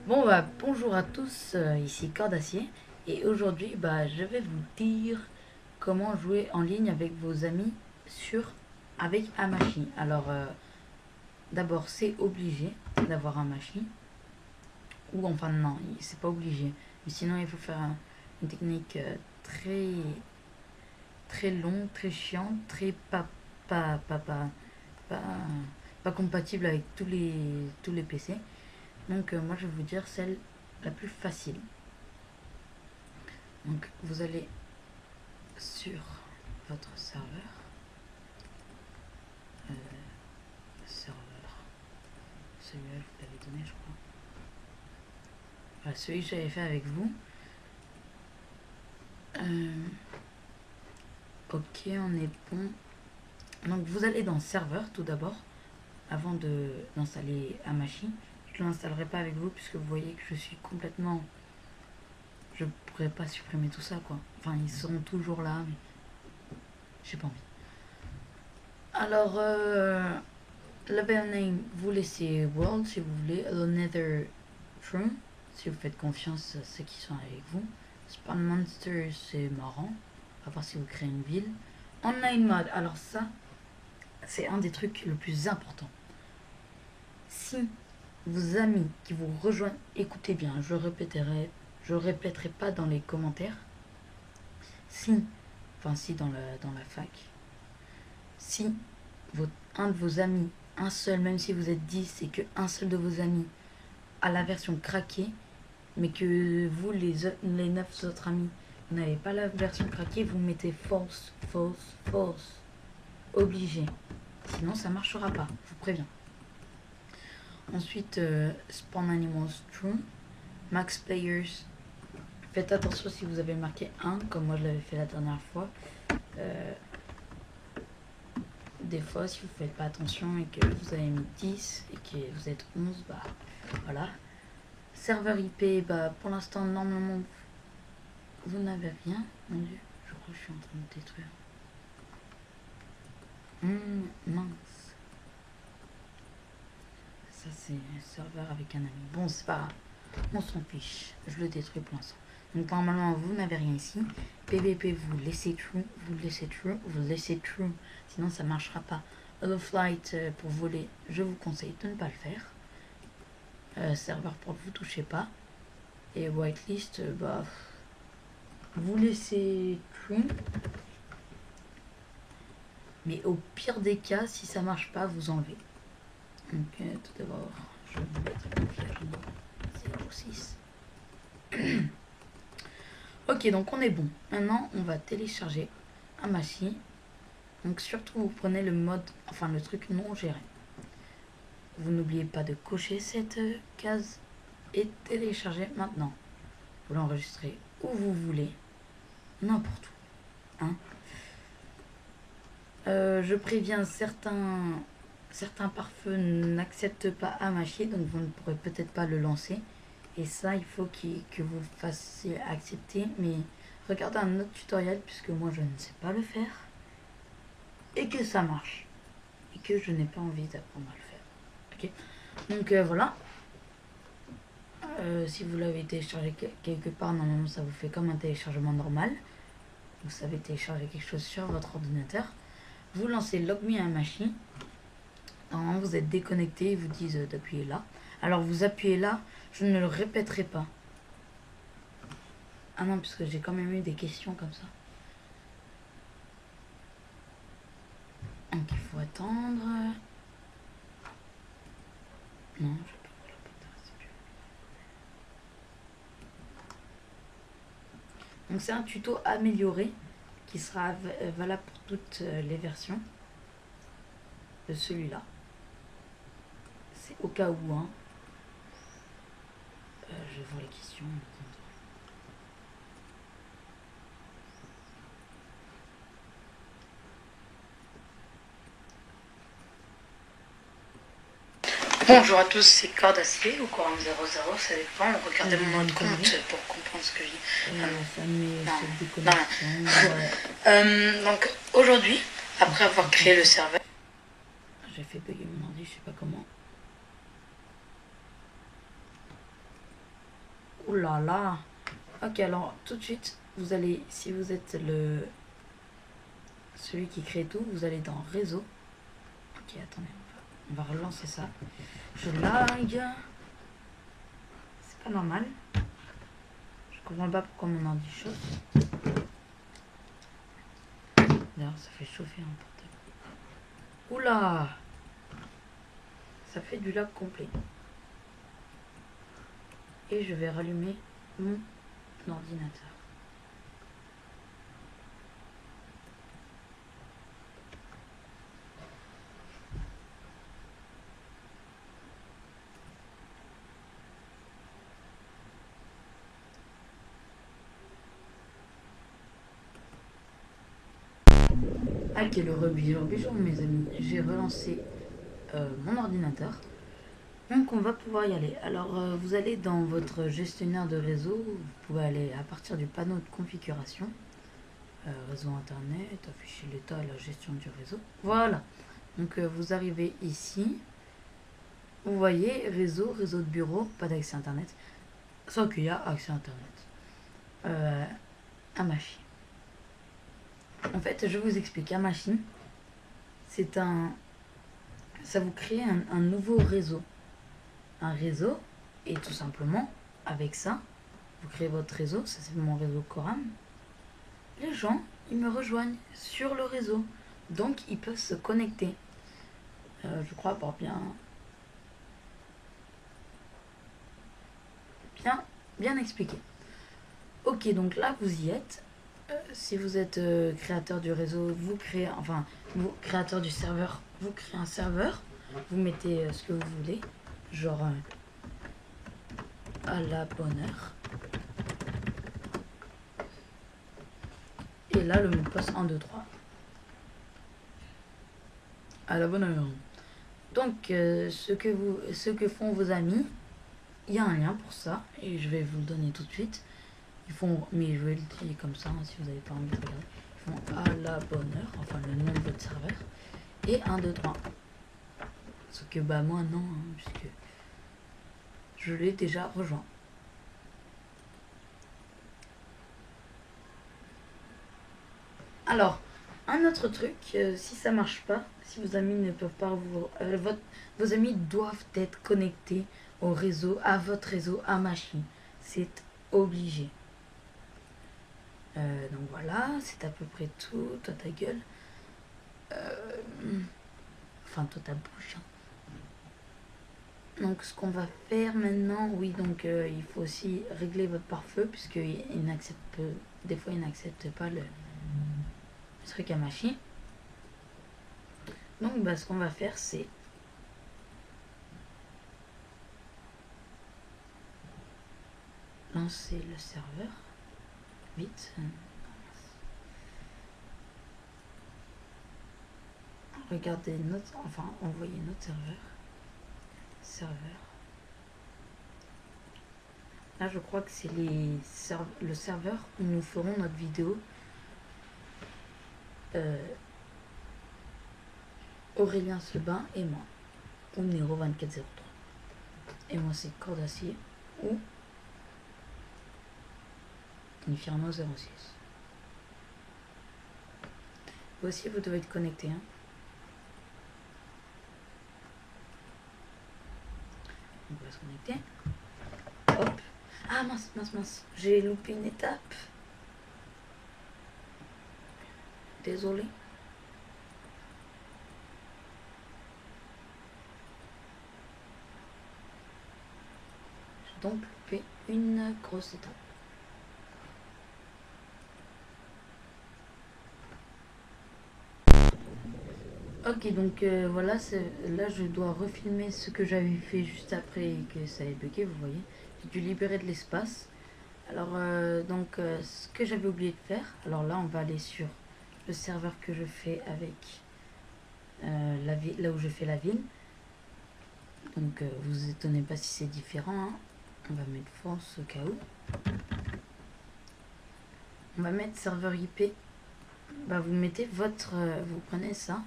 Bon bonjour à tous, ici Cordacier et aujourd'hui je vais vous dire comment jouer en ligne avec vos amis avec Hamachi. Alors d'abord c'est obligé d'avoir Hamachi ou enfin non, c'est pas obligé. Mais sinon il faut faire une technique très très longue, très chiante, très pas, pas, pas, pas, pas compatible avec tous les PC. Donc moi je vais vous dire celle la plus facile. Donc vous allez sur votre serveur, euh, serveur, celui-là je vous l'avais donné je crois. Voilà, celui que j'avais fait avec vous. Ok, on est bon. Donc vous allez dans serveur tout d'abord, avant d'installer Hamachi. Je ne l'installerai pas avec vous puisque vous voyez que je suis complètement... Je pourrais pas supprimer tout ça quoi. Enfin ils seront toujours là mais j'ai pas envie. Alors level name, vous laissez world si vous voulez. Le nether true si vous faites confiance à ceux qui sont avec vous. Spawn monster c'est marrant, à part si vous créez une ville. Online mode, alors ça c'est un des trucs le plus important. Si vos amis qui vous rejoignent, écoutez bien, je répéterai pas dans les commentaires. Si dans la fac, si un de vos amis, un seul, même si vous êtes 10 et que un seul de vos amis a la version craquée, mais que vous, les 9 autres amis, vous n'avez pas la version craquée, vous mettez false, false, false. Obligé. Sinon, ça marchera pas, je vous préviens. Ensuite, spawn animals true. Max players. Faites attention si vous avez marqué 1, comme moi je l'avais fait la dernière fois. Des fois, si vous ne faites pas attention et que vous avez mis 10 et que vous êtes 11, voilà. Serveur IP, pour l'instant, normalement, vous n'avez rien. Mon Dieu, je crois que je suis en train de détruire. Mince. Ça, c'est un serveur avec un ami. Bon, c'est pas grave. On s'en fiche. Je le détruis pour l'instant. Donc, normalement, vous n'avez rien ici. PVP, vous laissez true. Vous laissez true. Vous laissez true. Sinon, ça ne marchera pas. Auto flight pour voler, je vous conseille de ne pas le faire. Serveur pour vous touchez pas. Et whitelist, vous laissez true. Mais au pire des cas, si ça marche pas, vous enlevez. Donc tout d'abord, je vais vous mettre 06. Ok, donc on est bon. Maintenant, on va télécharger Hamachi. Donc surtout, vous prenez le mode, enfin le truc non géré. Vous n'oubliez pas de cocher cette case et télécharger maintenant. Vous l'enregistrez où vous voulez, n'importe où. Hein. Je préviens, certains pare-feux n'acceptent pas Hamachi, donc vous ne pourrez peut-être pas le lancer. Et ça, il faut que vous fassiez accepter. Mais regardez un autre tutoriel, puisque moi je ne sais pas le faire. Et que ça marche. Et que je n'ai pas envie d'apprendre à le faire. Ok. Donc voilà. Si vous l'avez téléchargé quelque part, normalement ça vous fait comme un téléchargement normal. Vous savez télécharger quelque chose sur votre ordinateur. Vous lancez Logme Hamachi. Normalement vous êtes déconnecté, ils vous disent d'appuyer là. Alors vous appuyez là, je ne le répéterai pas. Ah non, parce que j'ai quand même eu des questions comme ça. Donc il faut attendre. Non, je peux pas le répéter. Donc c'est un tuto amélioré qui sera valable pour toutes les versions de celui-là. C'est au cas où, hein. Je vais voir les questions. Bonjour à tous, c'est Cordacier ou Coran 00, ça dépend. Regardez mon nom de compte pour comprendre ce que je dis. Donc aujourd'hui, après avoir créé le serveur, j'ai fait bugger mon ordi, je sais pas comment. Ouh là là. Ok, alors tout de suite, vous allez, si vous êtes celui qui crée tout, vous allez dans réseau. Ok, attendez, on va relancer ça. Je lag. C'est pas normal. Je comprends pas pourquoi mon ordi chauffe. D'ailleurs, ça fait chauffer un portable. Oula! Ça fait du lag complet. Et je vais rallumer mon ordinateur. Ah, quel bonjour mes amis. J'ai relancé mon ordinateur. Donc on va pouvoir y aller. Alors vous allez dans votre gestionnaire de réseau. Vous pouvez aller à partir du panneau de configuration. Réseau internet, afficher l'état et la gestion du réseau. Voilà. Donc vous arrivez ici. Vous voyez réseau de bureau, pas d'accès internet. Sauf qu'il y a accès internet. À machine. En fait, je vous explique. À machine, c'est ça vous crée un nouveau réseau. Un réseau, et tout simplement, avec ça, vous créez votre réseau. Ça, c'est mon réseau Coram. Les gens, ils me rejoignent sur le réseau. Donc, ils peuvent se connecter. Je crois avoir bien expliqué. Ok, donc là, vous y êtes. Si vous êtes créateur du réseau, vous créateur du serveur, vous créez un serveur, vous mettez ce que vous voulez, genre à la bonne heure. Et là, le mot de passe 1, 2, 3. À la bonne heure. Donc, ce que font vos amis, il y a un lien pour ça, et je vais vous le donner tout de suite. Ils font, mais je vais le dire comme ça, hein, si vous n'avez pas envie de regarder. Ils font à la bonne heure, enfin le nom de votre serveur, et 1, 2, 3. Sauf que bah moi non, hein, puisque je l'ai déjà rejoint. Alors, un autre truc, si ça marche pas, si vos amis ne peuvent pas vos amis doivent être connectés au réseau, à votre réseau, à machine. C'est obligé. Donc voilà, c'est à peu près tout. Toi ta gueule. Enfin toi ta bouche. Donc ce qu'on va faire maintenant, oui, donc il faut aussi régler votre pare-feu puisque des fois il n'accepte pas le truc à machine. Donc bah, ce qu'on va faire c'est lancer le serveur vite. Regardez envoyer notre serveur. Là je crois que c'est le serveur où nous ferons notre vidéo. Aurélien Sebin et moi, ou numéro 2403. Et moi c'est Cordacier ou Inferno 06. Vous aussi vous devez être connecté. Hein. On va se connecter. Hop. Ah mince. J'ai loupé une étape. Désolé. J'ai donc loupé une grosse étape. Ok, donc voilà, là je dois refilmer ce que j'avais fait juste après et que ça avait bugué, vous voyez. J'ai dû libérer de l'espace. Alors, ce que j'avais oublié de faire, alors là on va aller sur le serveur que je fais avec la ville, là où je fais la ville. Donc vous étonnez pas si c'est différent, hein. On va mettre France au cas où. On va mettre serveur IP. Bah, vous mettez vous prenez ça,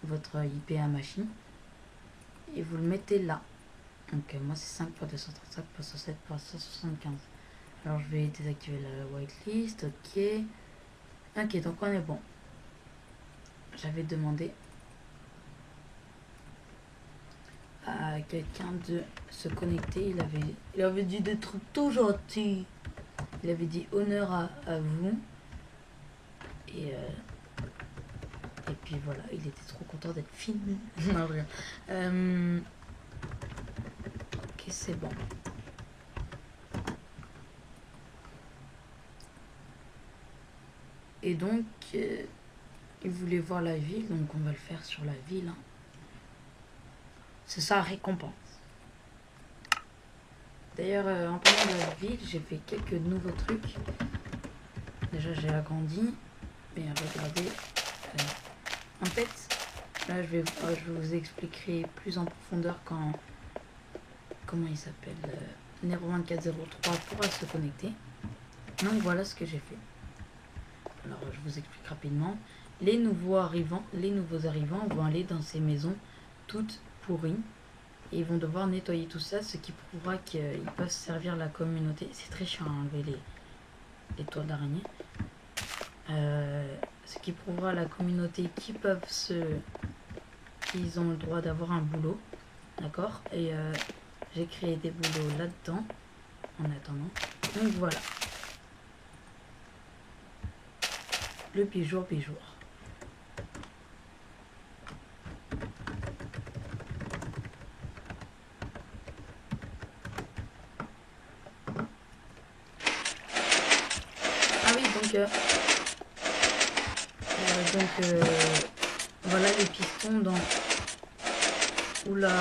votre IP à machine, et vous le mettez là. Donc moi c'est 5 fois 235 fois 107 fois 175. Alors je vais désactiver la whitelist. Ok. Ok, donc on est bon. J'avais demandé à quelqu'un de se connecter. Il avait dit des trucs tout gentils. Il avait dit honneur à vous. Et puis voilà, il était trop content d'être fini. Non, rien. Ok, c'est bon. Et donc, il voulait voir la ville, donc on va le faire sur la ville. Hein. C'est ça la récompense. D'ailleurs, en parlant de la ville, j'ai fait quelques nouveaux trucs. Déjà, j'ai agrandi. Mais regardez. En fait, là, je vous expliquerai plus en profondeur quand... Comment il s'appelle Nero2403 pourra se connecter. Donc, voilà ce que j'ai fait. Alors, je vous explique rapidement. Les nouveaux arrivants vont aller dans ces maisons toutes pourries. Et ils vont devoir nettoyer tout ça, ce qui prouvera qu'ils peuvent servir la communauté. C'est très chiant à enlever les toits d'araignée. Ce qui prouvera à la communauté qu'ils ont le droit d'avoir un boulot. D'accord. Et j'ai créé des boulots là-dedans. En attendant. Donc voilà. Le bijour. Ah oui, donc voilà les pistons dans... Oula.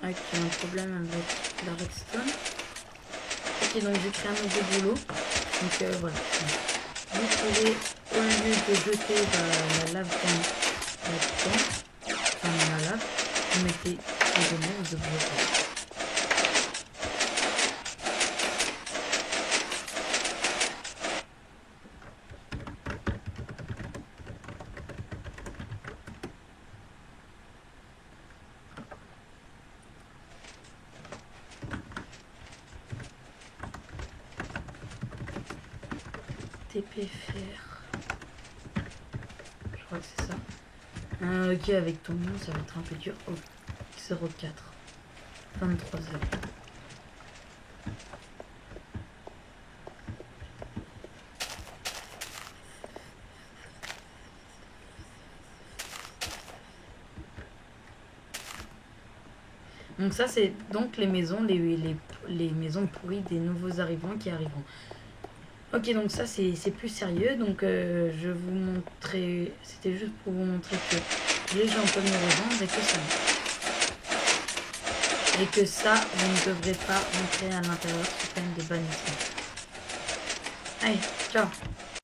Ok, un problème avec la redstone. Ok, donc j'ai créé un nouveau boulot. Donc voilà. Vous pouvez, au lieu de jeter la lave là-dedans, enfin dans la lave, vous mettez les données, vous oubliez. TP fer. Je crois que c'est ça. Ok, avec ton nom, ça va être un peu dur. Oh, 04. 23 0. Donc ça, c'est donc les maisons, les maisons pourries des nouveaux arrivants qui arriveront. Ok, donc ça c'est plus sérieux, donc je vous montrer, c'était juste pour vous montrer que les gens peuvent nous rejoindre et que ça, vous ne devrez pas rentrer à l'intérieur sous peine de bannissement. Allez, ciao.